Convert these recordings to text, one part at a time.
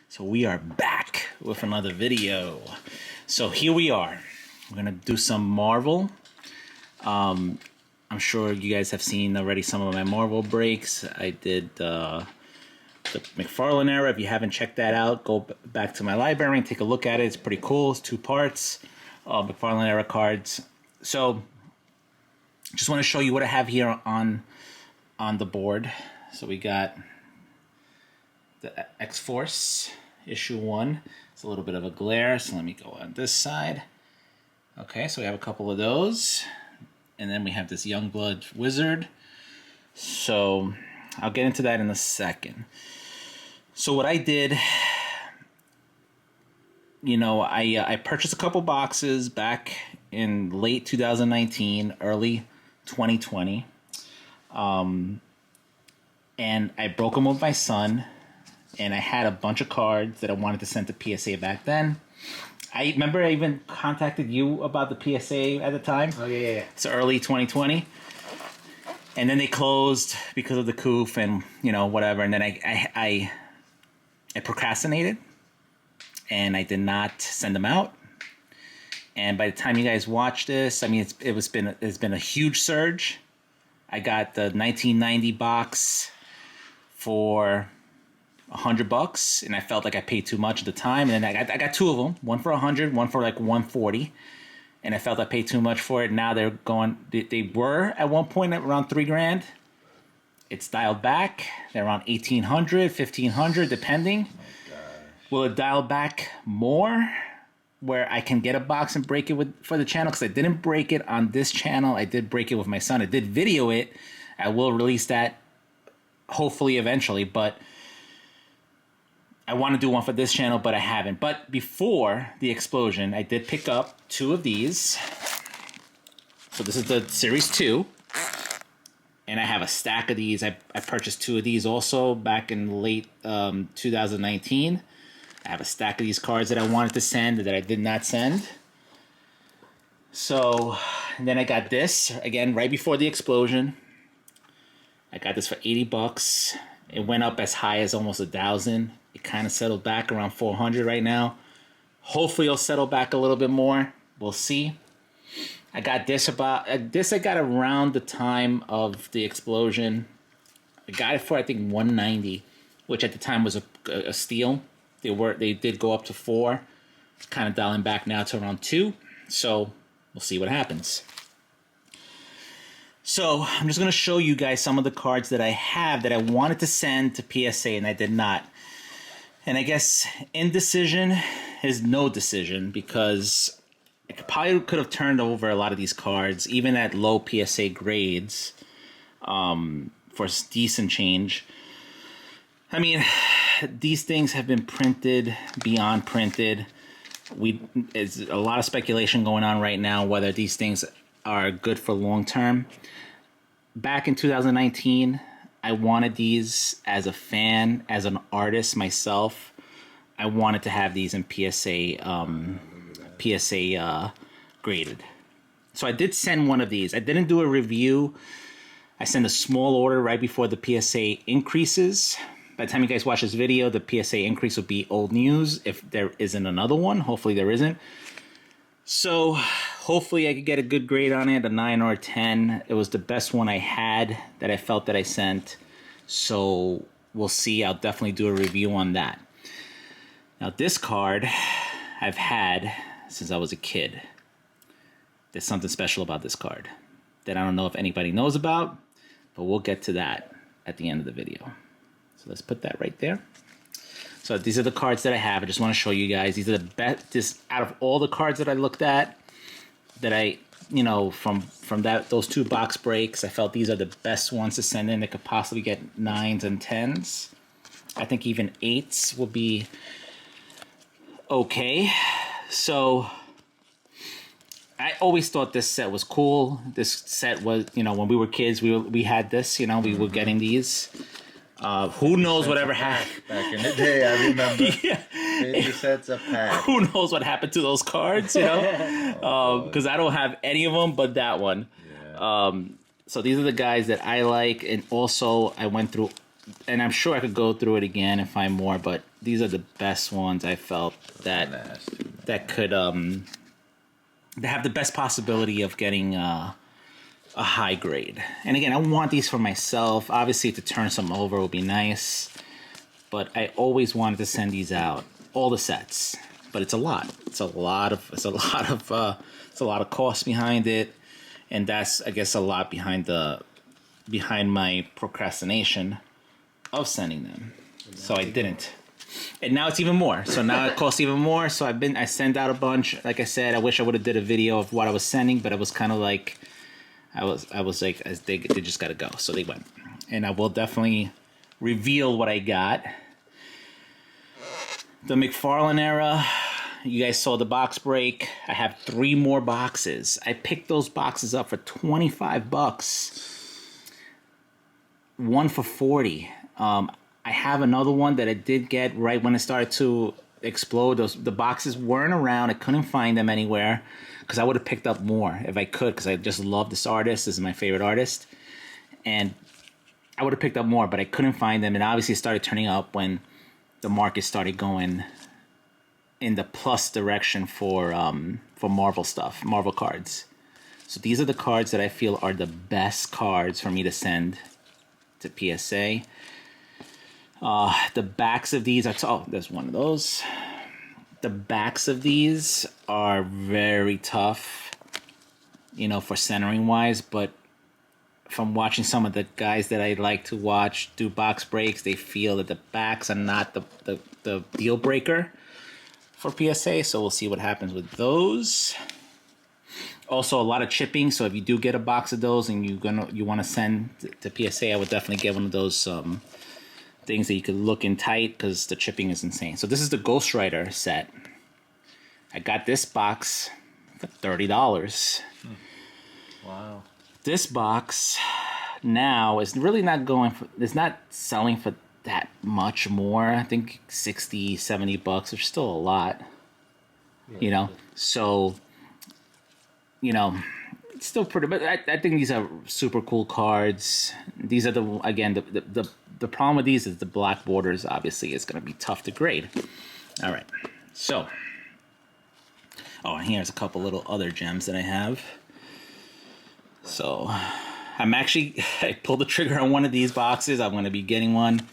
So we are back with another video. So here we are. We're gonna do some Marvel. I'm sure you guys have seen already some of my Marvel breaks. I did the McFarlane era. If you haven't checked that out, go back to my library and take a look at it. It's pretty cool. It's 2 parts. McFarlane era cards. So just want to show you what I have here on the board. So we got the X-Force issue 1. It's a little bit of a glare, so let me go on this side. Okay, so we have a couple of those. And then we have this Youngblood Wizard. So I'll get into that in a second. So what I did, you know, I purchased a couple boxes back in late 2019, early 2020. And I broke them with my son. And I had a bunch of cards that I wanted to send to PSA back then. I remember I even contacted you about the PSA at the time. Oh, yeah. It's early 2020. And then they closed because of the coof and, you know, whatever. And then I procrastinated. And I did not send them out. And by the time you guys watch this, I mean, it's been a huge surge. I got the 1990 box for $100, and I felt like I paid too much at the time. And then I got 2 of them, one for $100, one for like $140, and I felt I paid too much for it. Now they're going. They were at one point at around $3,000. It's dialed back. They're around $1,800, $1,500, depending. Will it dial back more, where I can get a box and break it for the channel? Because I didn't break it on this channel. I did break it with my son. I did video it. I will release that hopefully eventually, but I want to do one for this channel, but I haven't. But before the explosion, I did pick up 2 of these. So this is the Series 2. And I have a stack of these. I purchased 2 of these also back in late 2019. I have a stack of these cards that I wanted to send that I did not send. So, and then I got this, again, right before the explosion. I got this for $80. It went up as high as almost 1,000. It kind of settled back around 400 right now. Hopefully it'll settle back a little bit more. We'll see. I got this I got around the time of the explosion. I got it for I think $190, which at the time was a steal. They did go up to 4. It's kind of dialing back now to around 2. So we'll see what happens. So I'm just going to show you guys some of the cards that I have that I wanted to send to PSA and I did not. And I guess indecision is no decision, because I probably could have turned over a lot of these cards, even at low PSA grades, for decent change. I mean, these things have been printed beyond printed. There's a lot of speculation going on right now whether these things are good for long term. Back in 2019, I wanted these as a fan, as an artist myself. I wanted to have these in PSA graded. So I did send one of these. I didn't do a review. I sent a small order right before the PSA increases. By the time you guys watch this video, the PSA increase will be old news if there isn't another one. Hopefully there isn't. So hopefully I could get a good grade on it, a 9 or a 10. It was the best one I had that I felt that I sent. So we'll see. I'll definitely do a review on that. Now this card I've had since I was a kid. There's something special about this card that I don't know if anybody knows about, but we'll get to that at the end of the video. So let's put that right there. So these are the cards that I have. I just want to show you guys. These are the best. Just out of all the cards that I looked at, that I, you know, from those 2 box breaks, I felt these are the best ones to send in. That could possibly get 9s and 10s. I think even 8s will be okay. So I always thought this set was cool. This set was, you know, when we were kids, we had this. You know, we were getting these. Who knows whatever happened back in the day? I remember. Yeah. 50 sets a pack. Who knows what happened to those cards? You know, because I don't have any of them but that one. Yeah. So these are the guys that I like, and also I went through and I'm sure I could go through it again and find more, but these are the best ones I felt that could that have the best possibility of getting a high grade. And again, I want these for myself. Obviously, to turn some over would be nice, but I always wanted to send these out, all the sets. But it's a lot. It's a lot of cost behind it, and that's, I guess, a lot behind my procrastination of sending them. So I didn't. And now it's even more. So now it costs even more. So I sent out a bunch. Like I said, I wish I would have did a video of what I was sending, but it was kind of like I was like, they just got to go. So they went. And I will definitely reveal what I got. The McFarlane era, you guys saw the box break. I have 3 more boxes. I picked those boxes up for $25. One for $40. I have another one that I did get right when it started to explode. The boxes weren't around. I couldn't find them anywhere because I would have picked up more if I could, because I just love this artist. This is my favorite artist. And I would have picked up more, but I couldn't find them. And obviously it started turning up when the market started going in the plus direction for Marvel stuff, Marvel cards. So these are the cards that I feel are the best cards for me to send to PSA. The backs of these are there's one of those. The backs of these are very tough, for centering wise, but from watching some of the guys that I like to watch do box breaks, they feel that the backs are not the deal breaker for PSA, so we'll see what happens with those. Also, a lot of chipping, so if you do get a box of those and you want to send to PSA, I would definitely get one of those things that you could look in tight, because the chipping is insane. So this is the Ghostwriter set. I got this box for $30. Wow. This box now is really not it's not selling for that much more. I think $60-$70, which is still a lot. Yeah, so it's still pretty, but I think these are super cool cards. These are the problem with these is the black borders. Obviously, it's going to be tough to grade. All right, so and here's a couple little other gems that I have. So I pulled the trigger on one of these boxes. I'm going to be getting one.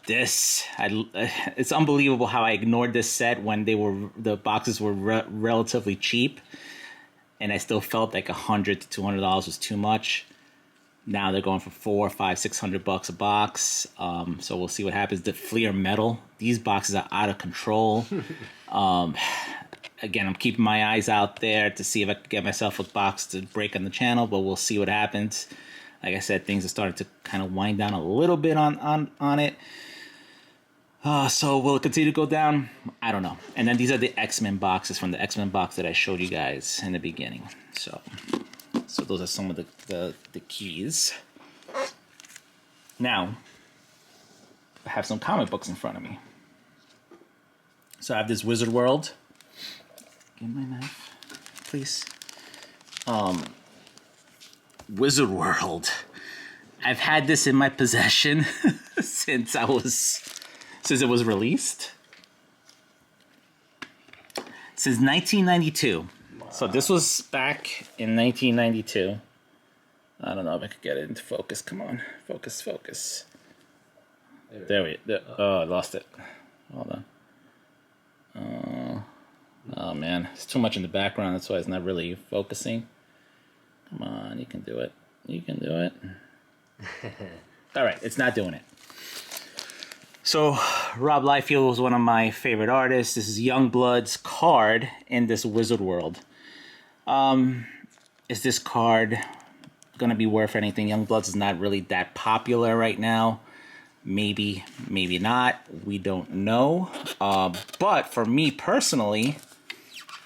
It's unbelievable how I ignored this set when the boxes were relatively cheap, and I still felt like $100 to $200 was too much. Now they're going for $400, $500, $600 a box. So we'll see what happens. The Fleer Metal, these boxes are out of control. Again, I'm keeping my eyes out there to see if I can get myself a box to break on the channel, but we'll see what happens. Like I said, things are starting to kind of wind down a little bit on it. So will it continue to go down? I don't know. And then these are the X-Men boxes from the X-Men box that I showed you guys in the beginning. So those are some of the keys. Now, I have some comic books in front of me. So I have this Wizard World. Give me my knife, please. Wizard World. I've had this in my possession since it was released. Since 1992. Wow. So this was back in 1992. I don't know if I could get it into focus. Come on, focus. There. Oh, I lost it. Hold on. Oh man, it's too much in the background. That's why it's not really focusing. Come on, you can do it. All right, it's not doing it. So, Rob Lightfield was one of my favorite artists. This is Youngblood's card in this Wizard World. Is this card going to be worth anything? Youngblood's is not really that popular right now. Maybe not. We don't know. But for me personally,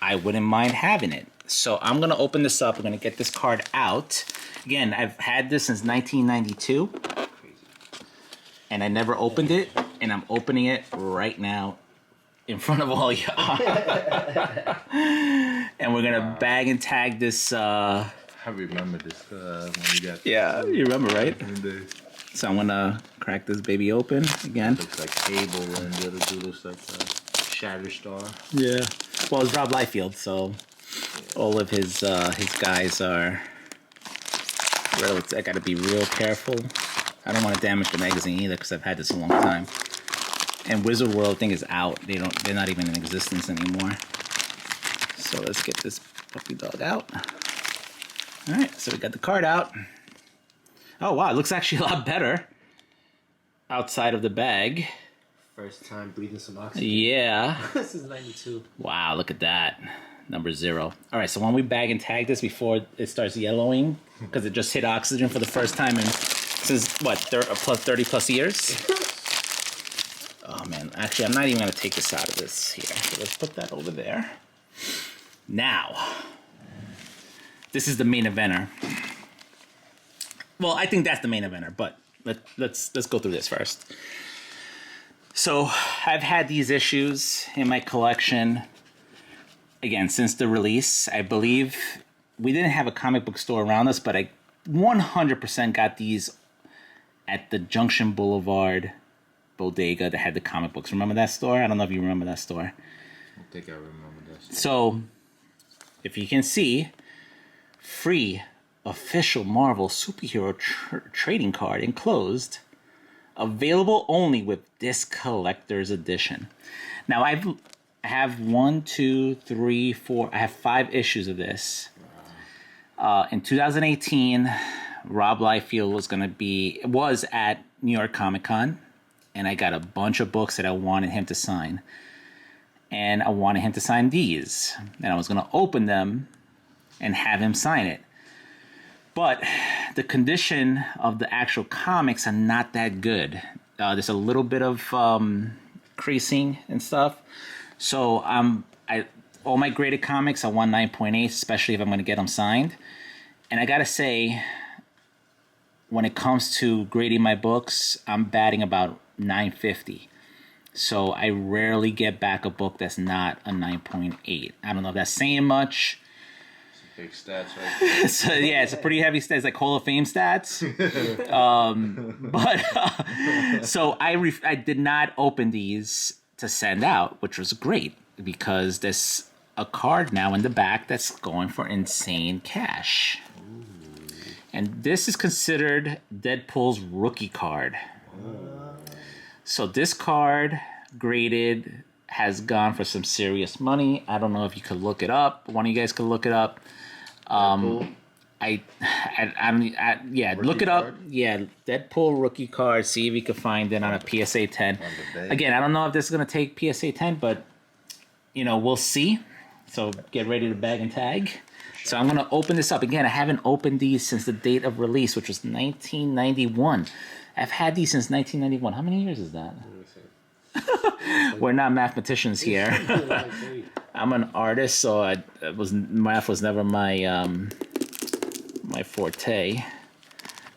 I wouldn't mind having it. So I'm going to open this up. I'm going to get this card out. Again, I've had this since 1992. And I never opened it. And I'm opening it right now in front of all y'all. And we're going to bag and tag this. I remember this when you got. Yeah, you remember, right? So I'm gonna crack this baby open again. Looks like Cable, and the other dude looks like Shatterstar. Yeah. Well, it's Rob Lightfield, so all of his guys are. I gotta be real careful. I don't want to damage the magazine either because I've had this a long time. And Wizard World thing is out. They're not even in existence anymore. So let's get this puppy dog out. All right, so we got the card out. Oh wow, it looks actually a lot better outside of the bag. First time breathing some oxygen. Yeah. This is 92. Wow, look at that. Number 0. All right, so when we bag and tag this before it starts yellowing, because it just hit oxygen for the first time in, since what, 30 plus years? Oh man, actually I'm not even gonna take this out of this here. So let's put that over there. Now, this is the main eventer. Well, I think that's the main eventer, but let's go through this first. So I've had these issues in my collection, again, since the release. I believe we didn't have a comic book store around us, but I 100% got these at the Junction Boulevard bodega that had the comic books. Remember that store? I don't know if you remember that store. I think I remember that. So, if you can see, free official Marvel superhero trading card enclosed, available only with this collector's edition. Now I have 1, 2, 3, 4. I have 5 issues of this. In 2018, Rob Liefeld was at New York Comic Con, and I got a bunch of books that I wanted him to sign. And I wanted him to sign these, and I was going to open them and have him sign it. But the condition of the actual comics are not that good. There's a little bit of creasing and stuff. So all my graded comics, I want 9.8, especially if I'm going to get them signed. And I got to say, when it comes to grading my books, I'm batting about 950. So I rarely get back a book that's not a 9.8. I don't know if that's saying much. Big stats, right? So yeah, it's a pretty heavy stats, like Hall of Fame stats. So I did not open these to send out, which was great because there's a card now in the back that's going for insane cash. Ooh. And this is considered Deadpool's rookie card. So this card graded has gone for some serious money. I don't know if you could look it up. One of you guys could look it up. Look it up. Card? Yeah, Deadpool rookie card. See if you can find it on a PSA 10. Again, I don't know if this is gonna take PSA 10, but we'll see. So get ready to bag and tag. So I'm gonna open this up again. I haven't opened these since the date of release, which was 1991. I've had these since 1991. How many years is that? We're not mathematicians here. I'm an artist, so math was never my my forte.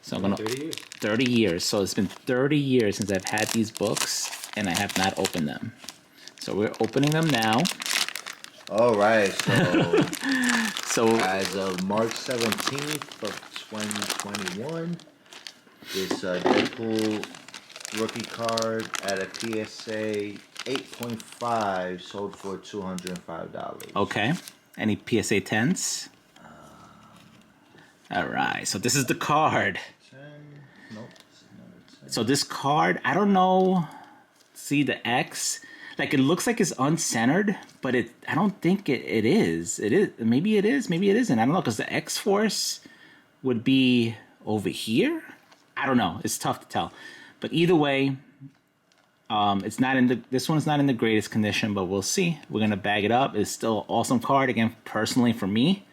So I'm gonna 30 years. So it's been 30 years since I've had these books, and I have not opened them. So we're opening them now. All right. So as of March 17th of 2021, this Deadpool rookie card at a PSA 8.5 sold for $205. Okay. Any PSA 10s? All right. So this is the card. 10? Nope. 10. So this card, I don't know. See the X? Like it looks like it's uncentered, but I don't think it is. It is. Maybe it is. Maybe it isn't. I don't know because the X Force would be over here. I don't know. It's tough to tell. But either way, it's not in this one's not in the greatest condition, but we'll see. We're gonna bag it up. It's still an awesome card. Again, personally for me,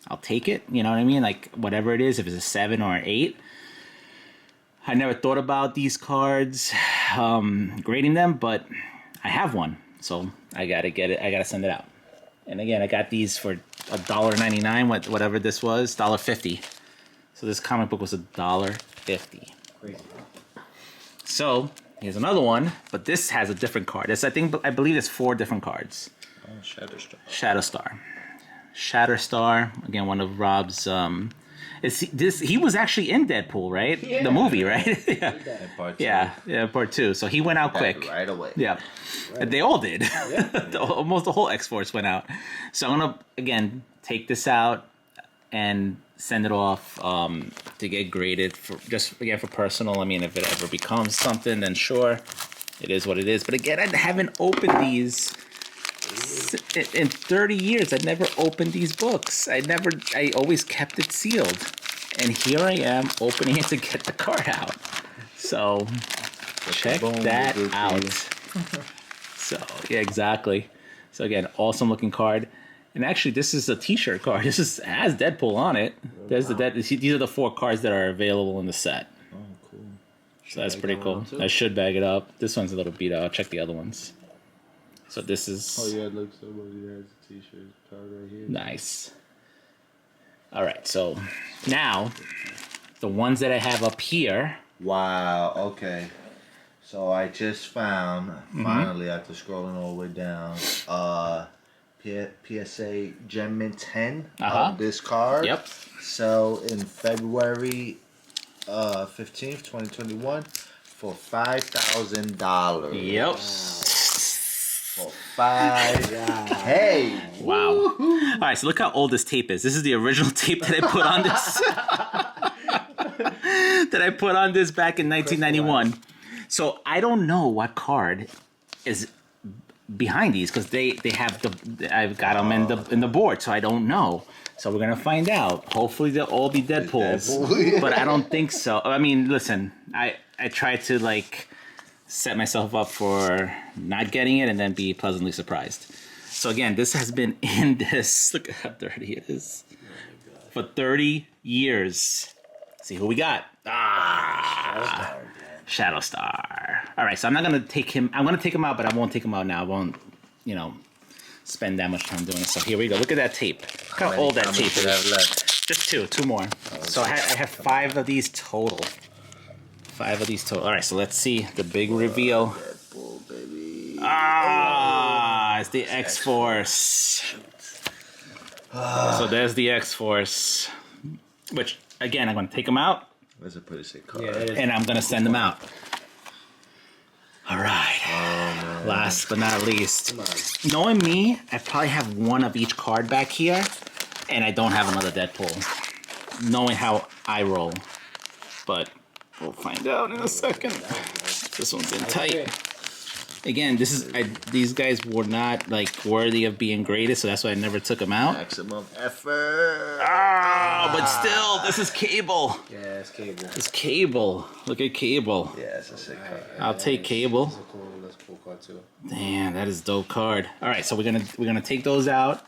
I'll take it. You know what I mean? Like whatever it is, if it's a 7 or an 8. I never thought about these cards, grading them, but I have one, so I gotta get it. I gotta send it out. And again, I got these for $1.99. Whatever this was, $1.50. So this comic book was $1.50. Crazy. So here's another one, but this has a different card. I believe it's 4 different cards. Oh, Shatterstar. Shatterstar. Again, one of Rob's. He was actually in Deadpool, right? Yeah. The movie, right? Yeah. And part two. Yeah, part 2. So he went out quick. Right away. Yeah. Right. They all did. Yeah. Almost the whole X-Force went out. So I'm going to, again, take this out and send it off to get graded for for personal. I mean, if it ever becomes something, then sure, it is what it is. But again, I haven't opened these in 30 years. I never opened these books. I always kept it sealed. And here I am opening it to get the card out. So check that out. So yeah, exactly. So again, awesome looking card. And actually, this is a T-shirt card. This has Deadpool on it. There's these are the 4 cards that are available in the set. Oh, cool. So that's pretty cool. I should bag it up. This one's a little beat up. I'll check the other ones. So this is... Oh, yeah, look, somebody has a T-shirt card right here. Nice. All right, so now the ones that I have up here. Wow, okay. So I just found, finally, after scrolling all the way down, PSA Gem Mint 10 of this card. Yep. So in February 15th, 2021 for $5,000. Yep. For $5,000. Wow. All right, so look how old this tape is. This is the original tape that I put on this. That I put on this back in 1991. So I don't know what card is behind these because they have I've got them in the board, so I don't know. So we're gonna find out. Hopefully they'll all be Deadpools, but I don't think so. I mean, listen, I try to like set myself up for not getting it and then be pleasantly surprised. So again, this has been in this. Look at how dirty it is. For 30 years. See who we got. Shadow Star. All right, so I'm not gonna take him. I'm gonna take him out, but I won't take him out now. I won't, spend that much time doing it. So here we go. Look at that tape. Look how old that tape is. Just two more. So I have 5 of these total. 5 of these total. All right, so let's see the big reveal. Deadpool, baby. It's the X-Force. So there's the X-Force, which again I'm gonna take him out. That's a pretty sick card. Yeah, And I'm gonna send them out. All right. Last but not least, knowing me, I probably have 1 of each card back here, and I don't have another Deadpool. Knowing how I roll, but we'll find out in a second. This one's in tight. Again, these guys were not like worthy of being graded, so that's why I never took them out. Maximum effort. But still, this is Cable. Yeah, it's Cable. It's Cable. Look at Cable. Yeah, it's a sick card. I'll take Cable. That's a cool card too. Damn, that is a dope card. All right, so we're gonna take those out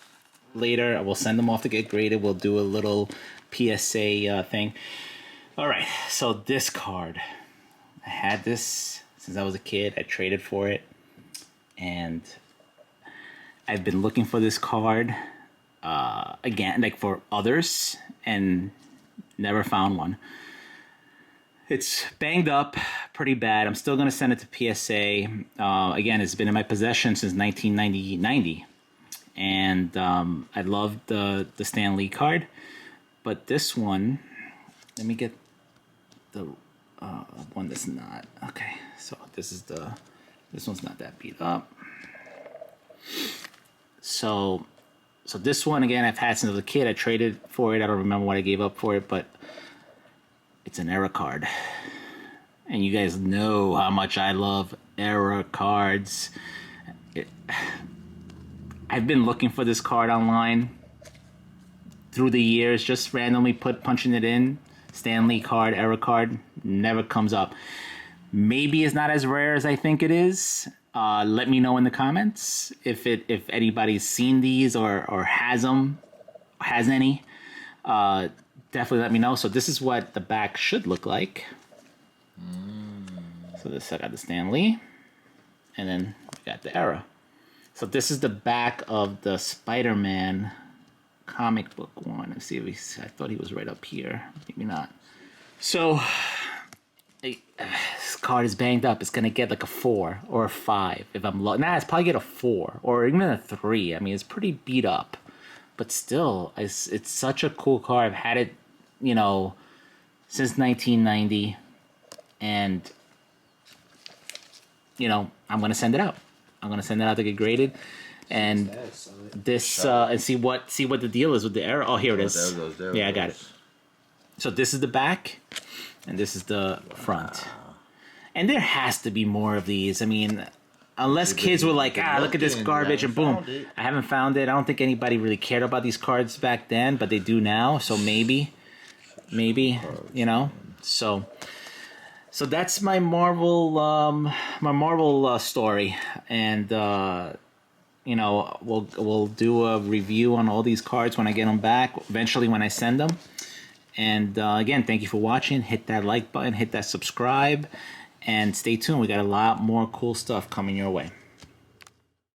later. We'll send them off to get graded. We'll do a little PSA thing. All right, so this card, I had this since I was a kid. I traded for it, and I've been looking for this card again, like for others, and never found one. It's banged up pretty bad. I'm still going to send it to PSA. Again, it's been in my possession since 1990. And I love the Stan Lee card. But this one, let me get the one that's not. Okay, so this one's not that beat up. So this one, again, I've had since I was a kid. I traded for it. I don't remember what I gave up for it, but it's an era card. And you guys know how much I love era cards. I've been looking for this card online through the years, just randomly punching it in. Stan Lee card, era card, never comes up. Maybe it's not as rare as I think it is. Let me know in the comments if anybody's seen these or has any. Definitely let me know. So this is what the back should look like. So this, I got the Stan Lee, and then we got the era. So this is the back of the Spider-Man comic book one. Let's see if I thought he was right up here. Maybe not. So this card is banged up. It's gonna get like a 4 or a 5 if I'm lucky. Nah, it's probably get a 4 or even a 3. I mean, it's pretty beat up, but still, it's such a cool card. I've had it you know, since 1990, and you know, I'm gonna send it out. I'm gonna send it out to get graded, and this and see what the deal is with the error. Oh, here it is. Yeah, I got it. So this is the back, and this is the front. And there has to be more of these. I mean, unless kids were like, look at this garbage, and boom. I haven't found it. I don't think anybody really cared about these cards back then, but they do now. So maybe, you know. So that's my Marvel, story, and you know, we'll do a review on all these cards when I get them back. Eventually, when I send them. And again, thank you for watching. Hit that like button, hit that subscribe, and stay tuned. We got a lot more cool stuff coming your way.